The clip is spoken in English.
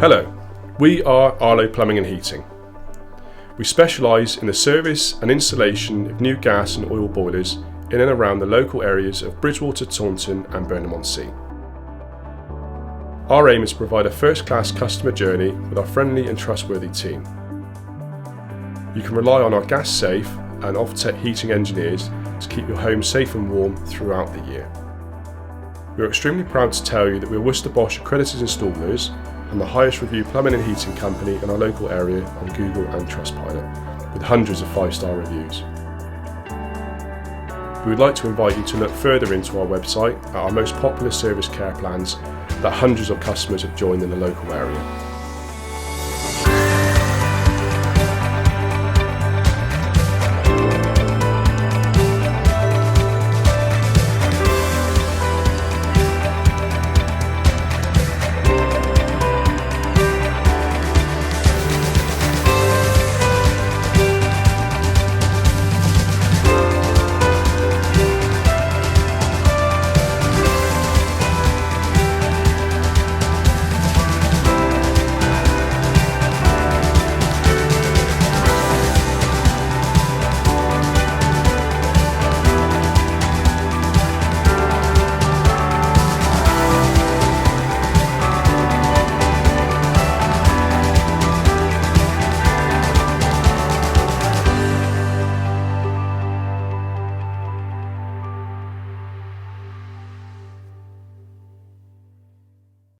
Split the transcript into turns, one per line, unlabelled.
Hello, we are Arlow Plumbing and Heating. We specialise in the service and installation of new gas and oil boilers in and around the local areas of Bridgwater, Taunton and Burnham-on-Sea. Our aim is to provide a first-class customer journey with our friendly and trustworthy team. You can rely on our gas-safe and off-tech heating engineers to keep your home safe and warm throughout the year. We are extremely proud to tell you that we are Worcester Bosch accredited installers and the highest reviewed plumbing and heating company in our local area on Google and Trustpilot, with hundreds of 5-star reviews. We would like to invite you to look further into our website at our most popular service care plans that hundreds of customers have joined in the local area.